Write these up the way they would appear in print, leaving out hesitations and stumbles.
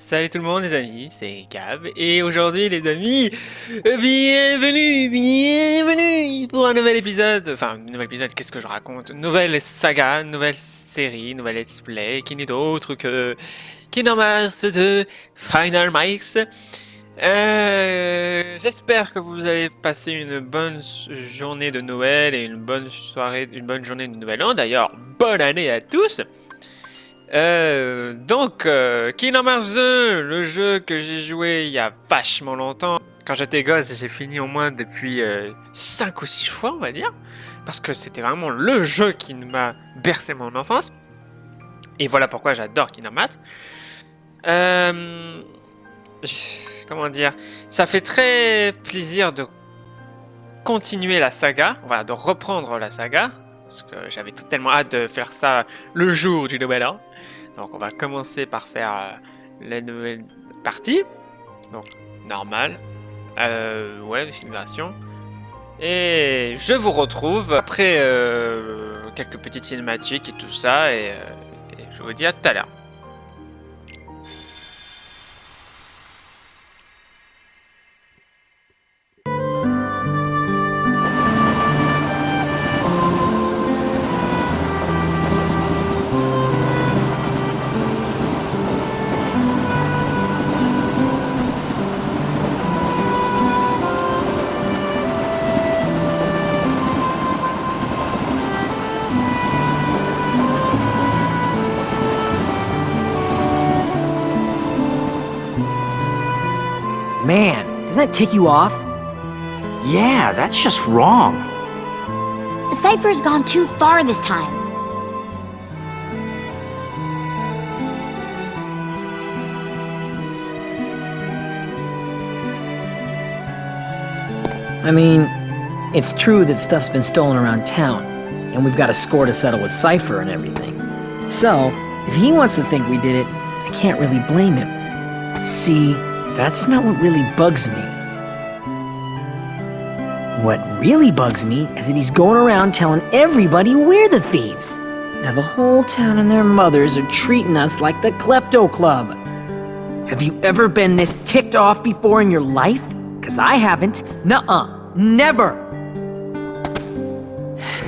Salut tout le monde les amis, c'est Gab et aujourd'hui les amis, bienvenue pour un nouvel épisode, qu'est-ce que je raconte? Nouvelle saga, nouvelle série, nouvelle let's play qui n'est d'autre que Kingdom Hearts de Final Mix. J'espère que vous avez passé une bonne journée de Noël et une bonne soirée, une bonne journée de Nouvel An. D'ailleurs, bonne année à tous! Kingdom Hearts 2, le jeu que j'ai joué il y a vachement longtemps. Quand j'étais gosse, j'ai fini au moins depuis 5 ou 6 fois, on va dire. Parce que c'était vraiment le jeu qui m'a bercé mon enfance. Et voilà pourquoi j'adore Kingdom Hearts. Comment dire? Ça fait très plaisir de continuer la saga, voilà, de reprendre la saga. Parce que j'avais tellement hâte de faire ça le jour du Nouvel An. Donc on va commencer par faire la nouvelle partie. Donc normal. Ouais, filmation. Et je vous retrouve après quelques petites cinématiques et tout ça. Et je vous dis à tout à l'heure. Man, doesn't that tick you off? Yeah, that's just wrong. Cypher's gone too far this time. I mean, it's true that stuff's been stolen around town, and we've got a score to settle with Cypher and everything. So, if he wants to think we did it, I can't really blame him. See, that's not what really bugs me. What really bugs me is that he's going around telling everybody we're the thieves. Now the whole town and their mothers are treating us like the Klepto Club. Have you ever been this ticked off before in your life? 'Cause I haven't. Nuh-uh. Never.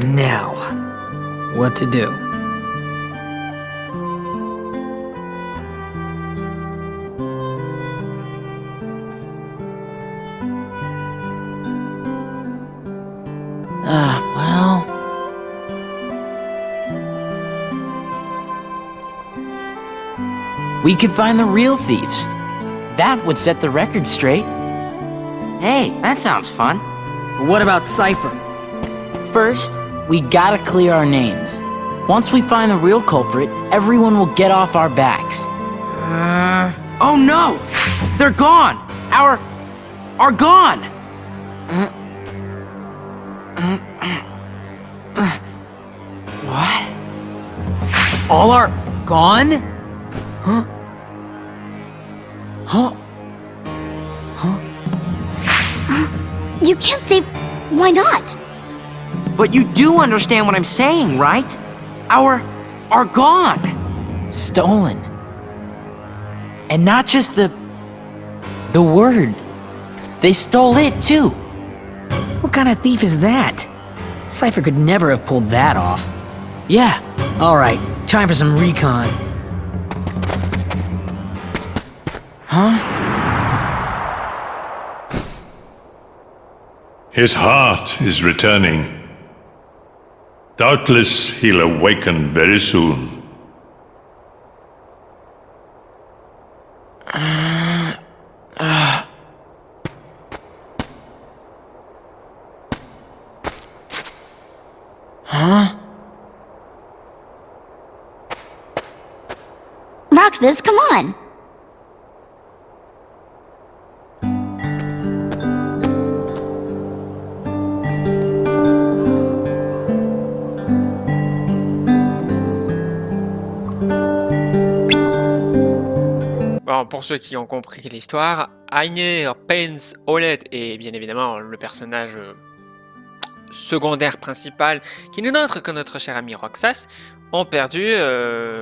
Now, what to do? Well... We could find the real thieves. That would set the record straight. Hey, that sounds fun. But what about Cypher? First, we gotta clear our names. Once we find the real culprit, everyone will get off our backs. Oh no! They're gone! Are gone! What? All are gone? Huh? Huh? You can't say... Why not? But you do understand what I'm saying, right? Are gone. Stolen. And not just the word. They stole it too. What kind of thief is that? Cypher could never have pulled that off. Yeah. Alright, time for some recon. Huh? His heart is returning. Doubtless he'll awaken very soon. Huh? Roxas, come on! Bon, pour ceux qui ont compris l'histoire, Ainir, Pence, Olette et bien évidemment le personnage secondaire principal qui n'est autre que notre cher ami Roxas ont perdu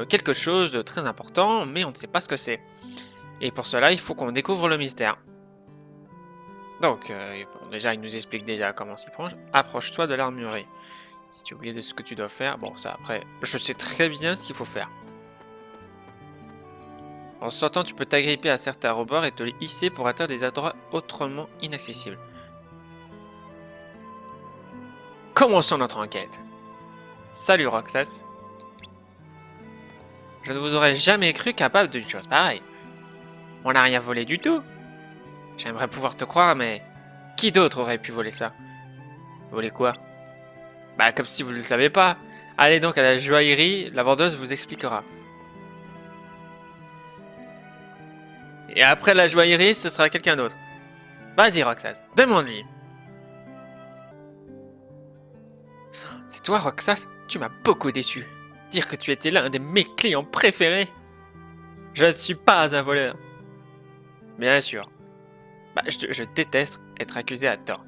quelque chose de très important, mais on ne sait pas ce que c'est. Et pour cela, il faut qu'on découvre le mystère. Donc, bon, déjà, il nous explique déjà comment s'y prendre. Approche-toi de l'armurerie. Si tu oublies de ce que tu dois faire, bon, ça après, je sais très bien ce qu'il faut faire. En sortant, tu peux t'agripper à certains rebords et te les hisser pour atteindre des endroits autrement inaccessibles. Commençons notre enquête. Salut Roxas. Je ne vous aurais jamais cru capable d'une chose pareille. On n'a rien volé du tout. J'aimerais pouvoir te croire, mais qui d'autre aurait pu voler ça? Voler quoi? Bah, comme si vous ne le savez pas. Allez donc à la joaillerie, la vendeuse vous expliquera. Et après la joaillerie, ce sera quelqu'un d'autre. Vas-y Roxas, demande-lui. C'est toi Roxas? Tu m'as beaucoup déçu. Dire que tu étais l'un de mes clients préférés. Je ne suis pas un voleur. Bien sûr. Bah, je déteste être accusé à tort.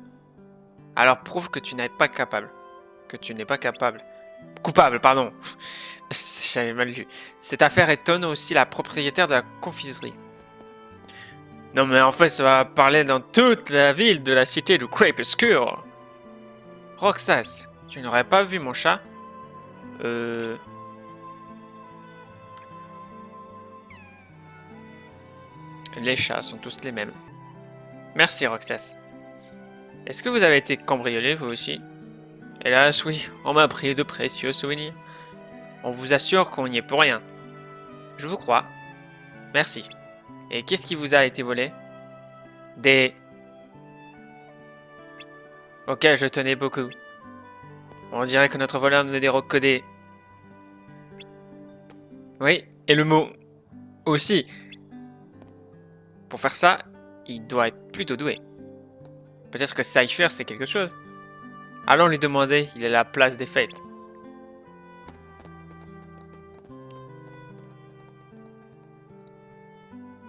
Alors prouve que tu n'es pas capable. Que tu n'es pas capable. Coupable, pardon. J'avais mal lu. Cette affaire étonne aussi la propriétaire de la confiserie. Non mais en fait ça va parler dans toute la ville de la cité du Crépuscule. Roxas, tu n'aurais pas vu mon chat? Les chats sont tous les mêmes. Merci Roxas. Est-ce que vous avez été cambriolé vous aussi? Hélas oui, on m'a pris de précieux souvenirs. On vous assure qu'on n'y est pour rien. Je vous crois. Merci. Et qu'est-ce qui vous a été volé? Des... Ok, je tenais beaucoup. On dirait que notre voleur nous dérogue que des... Oui, et le mot aussi. Pour faire ça, il doit être plutôt doué. Peut-être que Cypher c'est quelque chose. Allons lui demander, il est à la place des fêtes.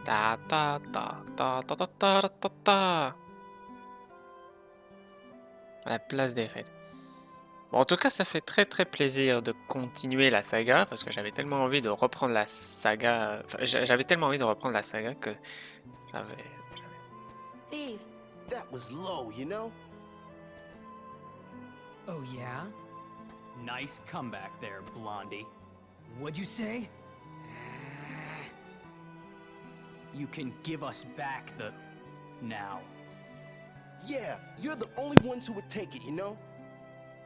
Ta ta ta ta ta ta ta ta ta. À la place des fêtes. Bon, en tout cas, ça fait très plaisir de continuer la saga parce que j'avais tellement envie de reprendre la saga. Enfin, j'avais tellement envie de reprendre la saga que j'avais. Thieves. That was low, you know? Oh, yeah? Nice comeback there, Blondie. What'd you say? You can give us back the... now. Yeah, you're the only ones who would take it, you know?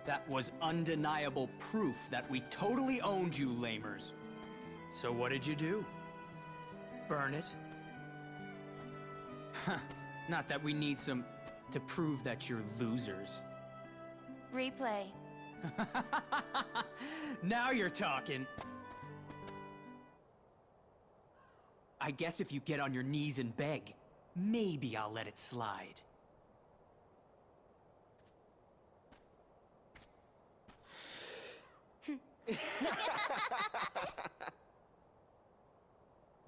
That was undeniable proof that we totally owned you, lamers. So what did you do? Burn it? Huh, not that we need some... to prove that you're losers. Replay. Now you're talking. I guess if you get on your knees and beg, maybe I'll let it slide.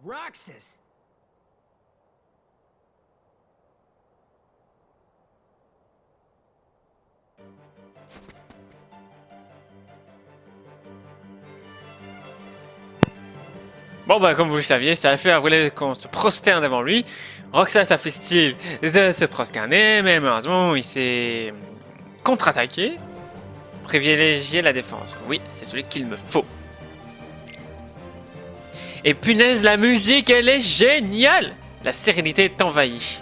Roxas! Bon bah comme vous le saviez, Cypher voulait qu'on se prosterne devant lui. Roxas a fait style de se prosterner, mais malheureusement il s'est contre-attaqué. Privilégier la défense. Oui, c'est celui qu'il me faut. Et punaise, la musique, elle est géniale! La sérénité t'envahit.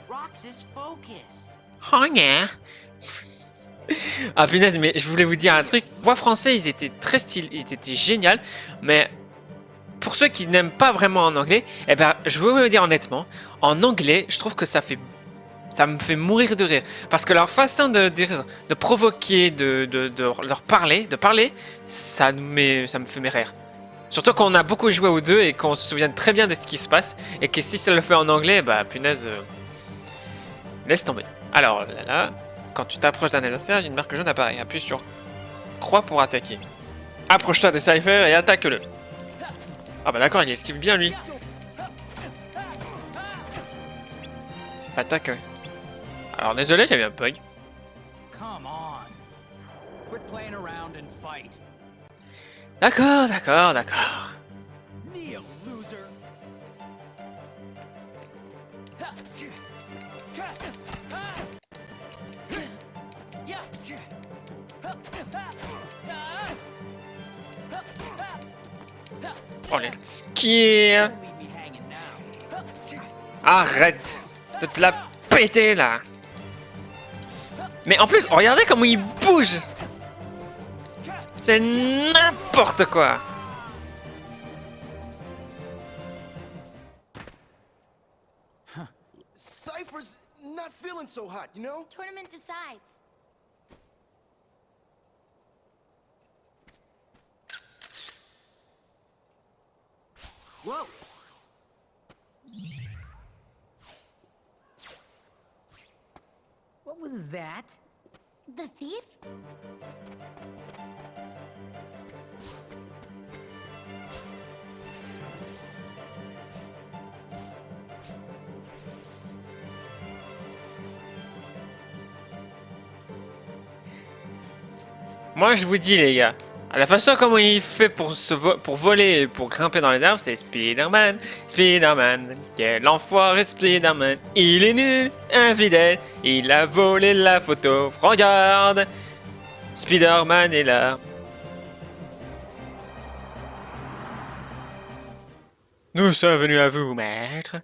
Roxas, focus. Oh yeah. Ah punaise, mais je voulais vous dire un truc. Voix français, ils étaient très stylés, ils étaient géniaux. Mais pour ceux qui n'aiment pas vraiment en anglais, eh ben, je vais vous le dire honnêtement, en anglais, je trouve que ça me fait mourir de rire. Parce que leur façon de dire, de provoquer, de leur parler, ça me fait rire. Surtout qu'on a beaucoup joué aux deux et qu'on se souvient très bien de ce qui se passe. Et que si ça le fait en anglais, bah punaise, laisse tomber. Alors là, quand tu t'approches d'un adversaire, une marque jaune apparaît. Appuie sur croix pour attaquer. Approche-toi de Cypher et attaque-le. Ah bah d'accord, il esquive bien lui. Attaque. Alors désolé, j'avais un bug. Come on. Quit playing around and fight. D'accord, d'accord, d'accord. Kneel, loser. Oh, les skis. Don't leave me hanging now. Arrête de te la péter, là. Mais en plus, regardez comment il bouge. C'est n'importe quoi. Cypher's not feeling so hot, you know? Tournament decides. Whoa! What was that? The thief? Moi, je vous dis, les gars, à la façon comment il fait pour pour voler et pour grimper dans les arbres, c'est Spider-Man. Spider-Man, quel enfoiré Spider-Man. Il est nul, infidèle, il a volé la photo. Regarde, Spider-Man est là. Nous sommes venus à vous, maître.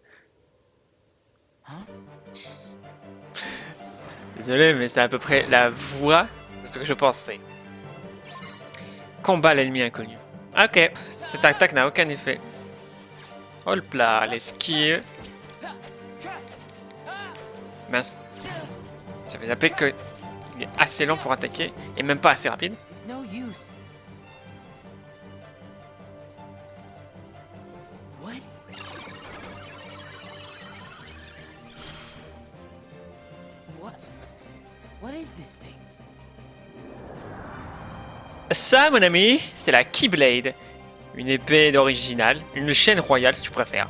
Désolé, mais c'est à peu près la voix de ce que je pensais. Combat l'ennemi inconnu. Ok, cette attaque n'a aucun effet. Hop là, les skis. Mince. J'avais zappé que il est assez lent pour attaquer et même pas assez rapide. It's no use. What? What is this thing? Ça, mon ami, c'est la Keyblade. Une épée d'original, une chaîne royale si tu préfères.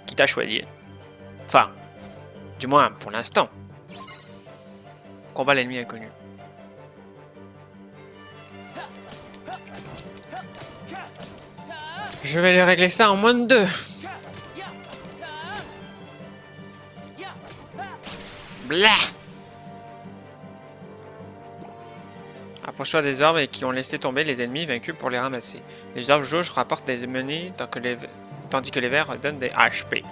Qui t'a choisi. Enfin, du moins pour l'instant. Combat l'ennemi inconnu. Je vais les régler ça en moins de 2. Blah! Approche-toi des arbres et qui ont laissé tomber les ennemis vaincus pour les ramasser. Les arbres jauges rapportent des ennemis tandis que les verts donnent des HP.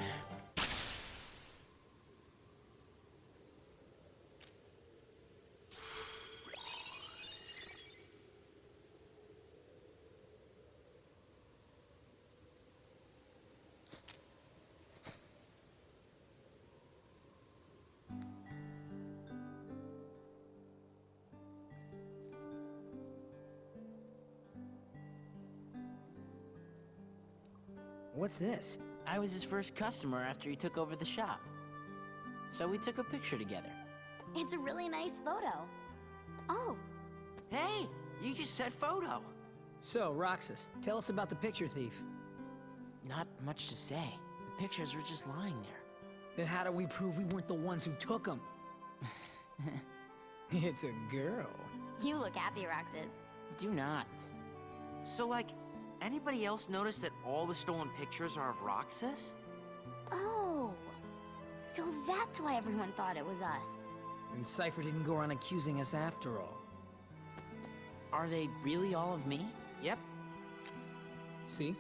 What's this? I was his first customer after he took over the shop. So we took a picture together. It's a really nice photo. Oh, Hey, you just said photo. So, Roxas, tell us about the picture thief. Not much to say. The pictures were just lying there. Then how do we prove we weren't the ones who took them? It's a girl. you look happy, Roxas. Do not. So, like, anybody else notice that all the stolen pictures are of Roxas? Oh, so that's why everyone thought it was us. And Cypher didn't go around accusing us after all. Are they really all of me? Yep. See?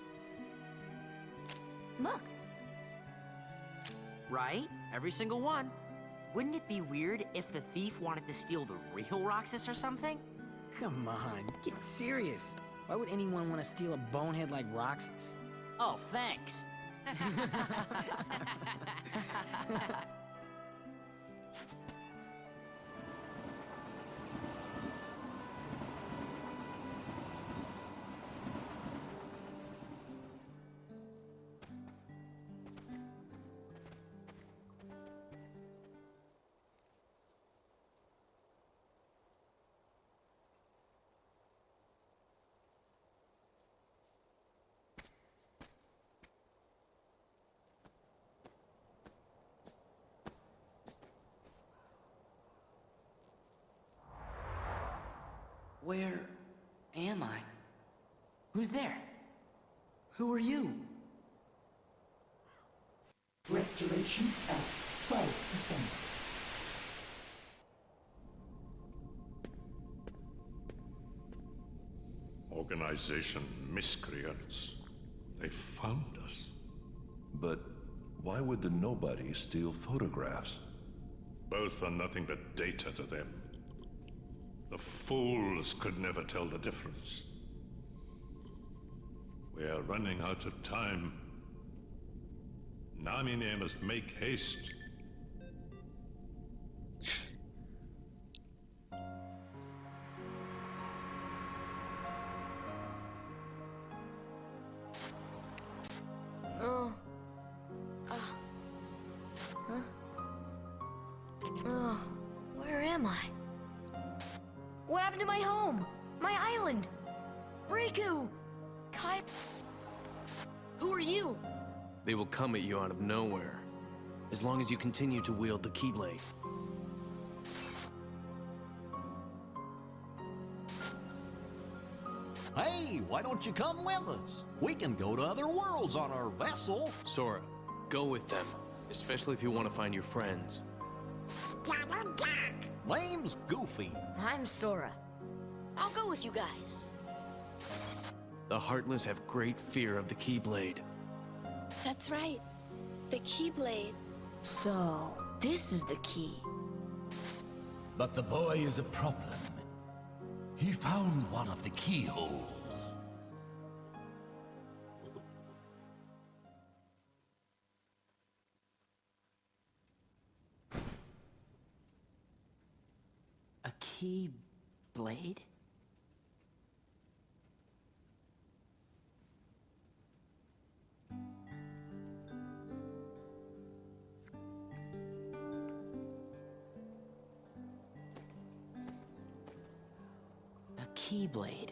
Look, Right? Every single one. Wouldn't it be weird if the thief wanted to steal the real Roxas or something? Come on, get serious. Why would anyone want to steal a bonehead like Roxas? Oh, thanks. Where am I? Who's there? Who are you? Restoration at 12%. Organization miscreants. They found us. But why would the nobody steal photographs? Both are nothing but data to them. The fools could never tell the difference. We are running out of time. Namine must make haste. Where am I? What happened to my home? My island? Riku! Kai... Who are you? They will come at you out of nowhere, as long as you continue to wield the Keyblade. Hey, why don't you come with us? We can go to other worlds on our vessel. Sora, go with them, especially if you want to find your friends. Name's Goofy. I'm Sora. I'll go with you guys. The Heartless have great fear of the Keyblade. That's right. The Keyblade. So, this is the key. But the boy is a problem. He found one of the keyholes. A key blade? A keyblade.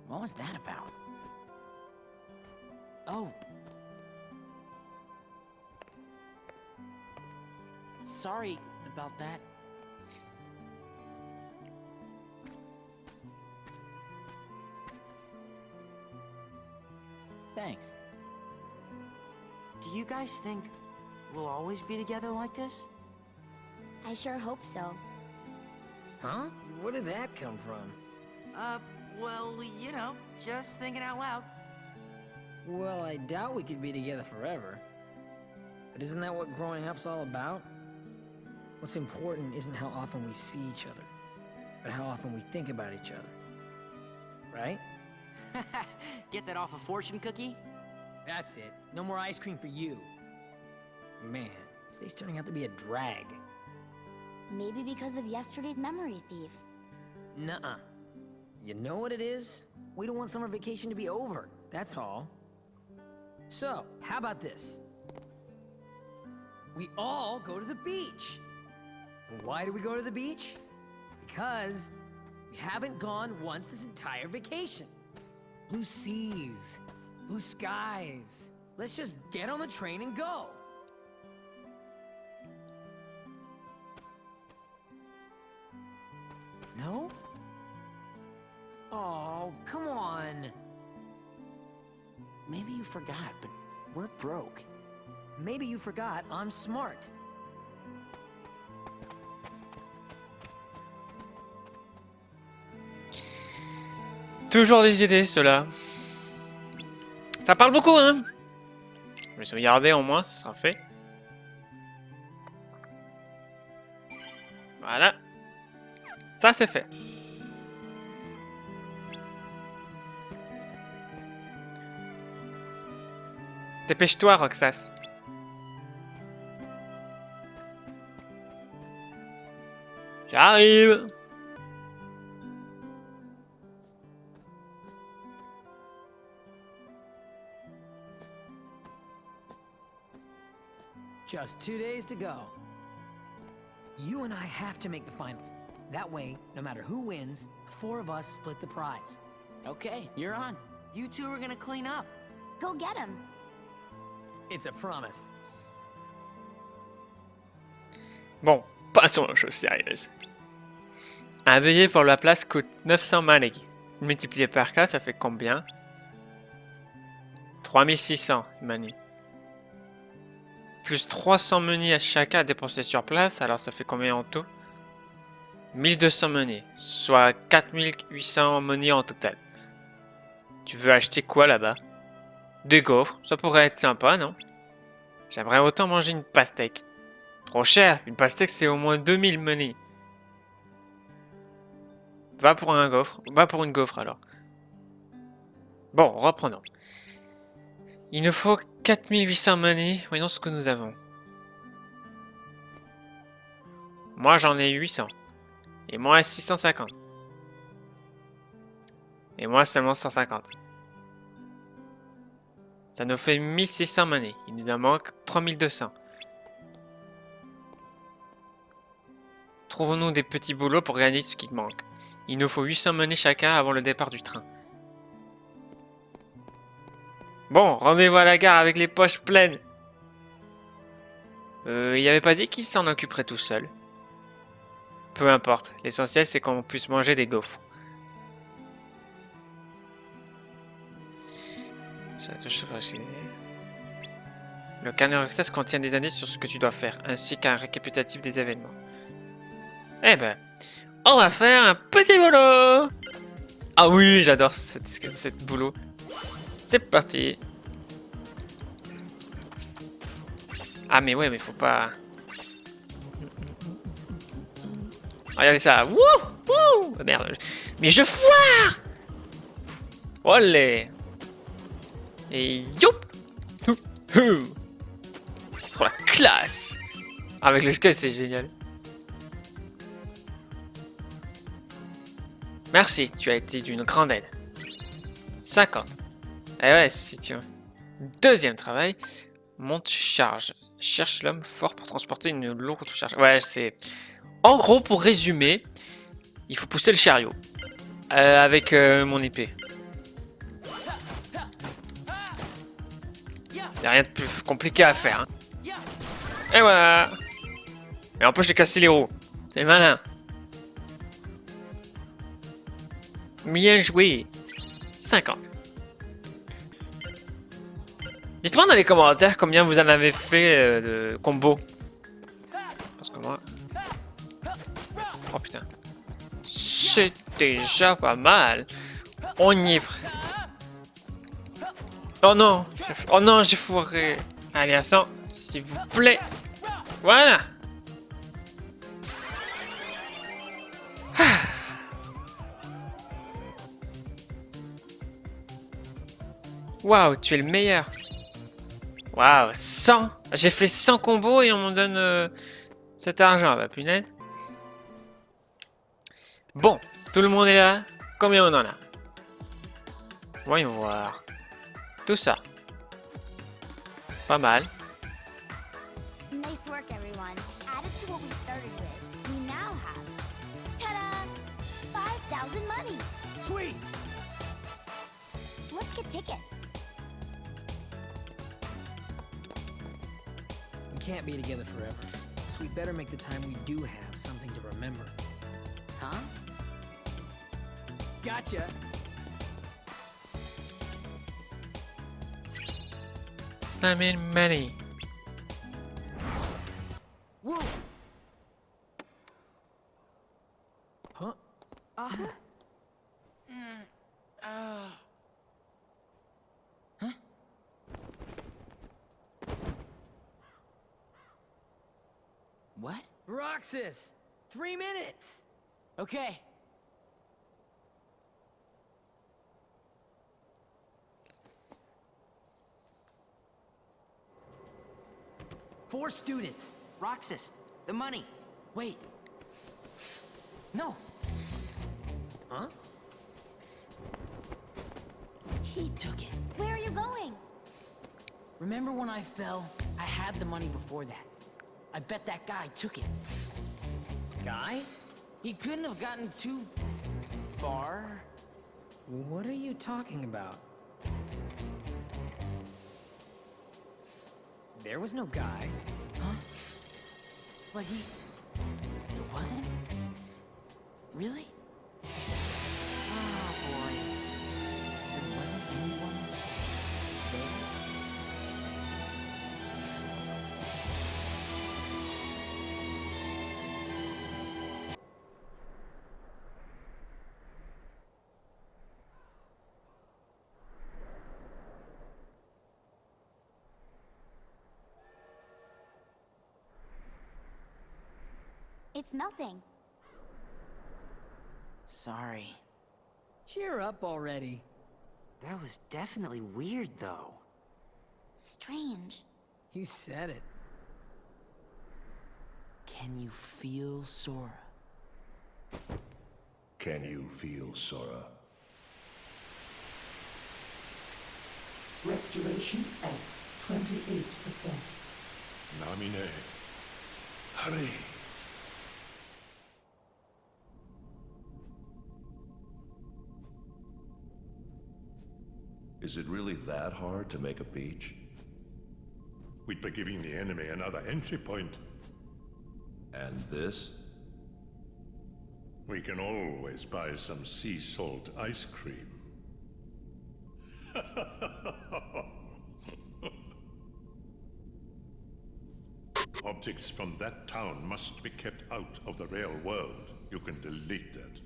What was that about? Oh. Sorry about that. Thanks. Do you guys think we'll always be together like this? I sure hope so. Huh? Where did that come from? Well, you know, just thinking out loud. Well, I doubt we could be together forever. But isn't that what growing up's all about? What's important isn't how often we see each other, but how often we think about each other. Right? Get that off a fortune cookie? That's it. No more ice cream for you. Man, today's turning out to be a drag. Maybe because of yesterday's memory thief. Nuh-uh. You know what it is? We don't want summer vacation to be over, that's all. So, how about this? We all go to the beach. Why do we go to the beach? Because we haven't gone once this entire vacation. Blue seas, blue skies. Let's just get on the train and go. No? Oh, come on. Maybe you forgot, but we're broke. Maybe you forgot I'm smart. Toujours des idées, ceux-là. Ça parle beaucoup, hein? Je vais sauvegarder au moins, ce sera fait. Voilà. Ça, c'est fait. Dépêche-toi, Roxas. J'arrive. Just 2 days to go. You and I have to make the finals. That way, no matter who wins, 4 of us split the prize. Okay, you're on. You two are gonna clean up. Go get him. It's a promise. Bon, passons aux choses sérieuses. Un billet pour la place coûte 900 money. Multiplié par 4, ça fait combien? 3600 money. Plus 300 money à chacun à dépenser sur place, alors ça fait combien en tout? 1200 money, soit 4800 money en total. Tu veux acheter quoi là-bas? Des gaufres, ça pourrait être sympa, non? J'aimerais autant manger une pastèque. Trop cher, une pastèque c'est au moins 2000 money. Va pour un gaufre, va pour une gaufre alors. Bon, reprenons. Il nous faut 4800 money, voyons ce que nous avons. Moi j'en ai 800. Et moi 650. Et moi seulement 150. Ça nous fait 1600 money. Il nous en manque 3200. Trouvons-nous des petits boulots pour gagner ce qui manque. Il nous faut 800 money chacun avant le départ du train. Bon, rendez-vous à la gare avec les poches pleines. Il avait pas dit qu'il s'en occuperait tout seul. Peu importe, l'essentiel c'est qu'on puisse manger des gaufres. Le carnet Roxas contient des indices sur ce que tu dois faire, ainsi qu'un récapitulatif des événements. Eh ben, on va faire un petit boulot. Ah oui, j'adore cette boulot. C'est parti. Ah mais ouais, mais faut pas... Regardez ça. Wouh, wouh. Merde. Mais je foire. Olé. Et youp. Trop la classe. Avec le skate, c'est génial. Merci, tu as été d'une grande aide. 50. Eh ouais, si tu veux. Deuxième travail. Monte charge. Cherche l'homme fort pour transporter une lourde charge. Ouais, c'est... En gros, pour résumer, il faut pousser le chariot. Avec mon épée. Il n'y a rien de plus compliqué à faire. Hein. Et voilà. Et en plus, j'ai cassé les roues. C'est malin. Bien joué. 50. Dites-moi dans les commentaires combien vous en avez fait de combo. Parce que moi... Oh putain. C'est déjà pas mal. On y est prêt. Oh non. Oh non, j'ai foiré. Allez, à 100, s'il vous plaît. Voilà. Waouh, tu es le meilleur. Waouh, 100. J'ai fait 100 combos et on me donne cet argent. Bah punaise. Bon, tout le monde est là. Combien on en a? Voyons voir. Tout ça. Pas mal. Nice work, everyone. Added to what we started with, we now have, ta-da, 5,000 money. Sweet. Let's get tickets. We can't be together forever, so we better make the time we do have something to remember. Huh? Gotcha. $5,000 money. Whoa. Huh? Huh? What? Roxas! 3 minutes! Okay. Four students. Roxas, the money. Wait. No. Huh? He took it. Where are you going? Remember when I fell? I had the money before that. I bet that guy took it. Guy? He couldn't have gotten too far. What are you talking about? There was no guy. Huh? But he... There wasn't? Really? Oh boy. There wasn't anyone there? It's melting. Sorry. Cheer up already. That was definitely weird, though. Strange. You said it. Can you feel Sora? Can you feel Sora? Restoration at 28%. Namine. Hurry. Is it really that hard to make a beach? We'd be giving the enemy another entry point. And this? We can always buy some sea salt ice cream. Objects from that town must be kept out of the real world. You can delete that.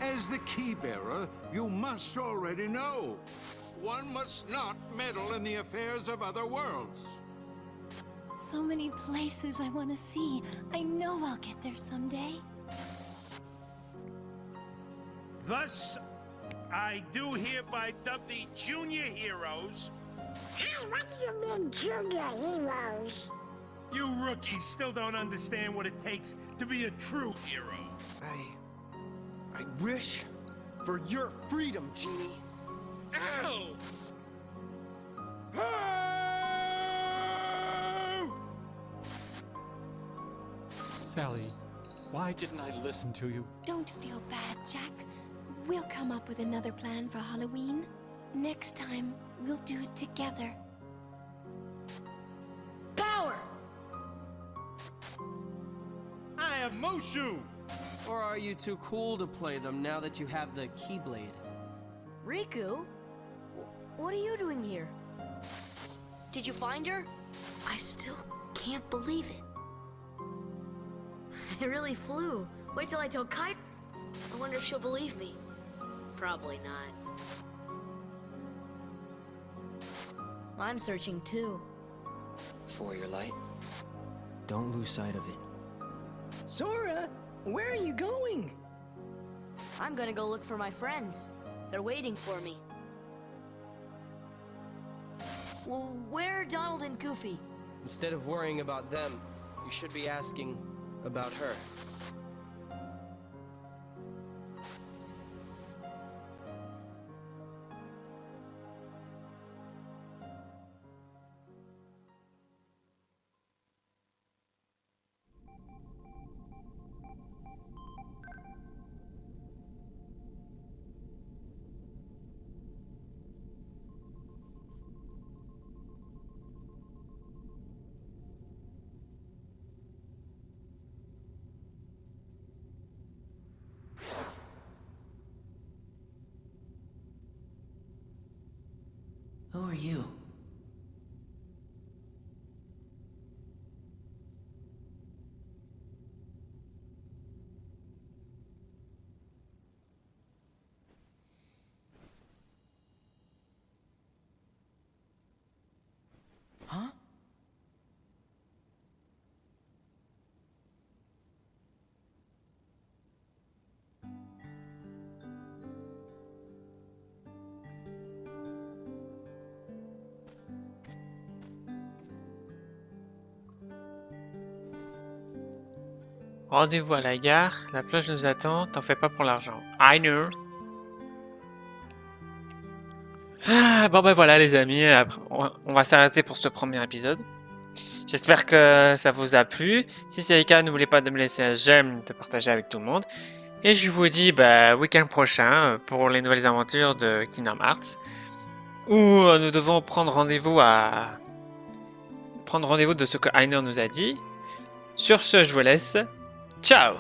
As the key-bearer, you must already know. One must not meddle in the affairs of other worlds. So many places I want to see. I know I'll get there someday. Thus, I do hereby dub the Junior Heroes. Hey, what do you mean, Junior Heroes? You rookies still don't understand what it takes to be a true hero. I wish for your freedom, Genie. Ow! Sally, why didn't I listen to you? Don't feel bad, Jack. We'll come up with another plan for Halloween. Next time, we'll do it together. Power! I have Mushu! Or are you too cool to play them now that you have the Keyblade? Riku? What are you doing here? Did you find her? I still can't believe it. I really flew. Wait till I tell Kai. I wonder if she'll believe me. Probably not. I'm searching too. For your light. Don't lose sight of it. Sora, where are you going? I'm gonna go look for my friends. They're waiting for me. Well, where are Donald and Goofy? Instead of worrying about them, you should be asking about her. Who are you? Huh? Rendez-vous à la gare, la plage nous attend, t'en fais pas pour l'argent. I know. Ah, bon ben voilà les amis, on va s'arrêter pour ce premier épisode. J'espère que ça vous a plu. Si c'est le cas, n'oubliez pas de me laisser un j'aime, de partager avec tout le monde. Et je vous dis week-end prochain pour les nouvelles aventures de Kingdom Hearts. Où nous devons prendre rendez-vous de ce que Ainer nous a dit. Sur ce, je vous laisse. Ciao!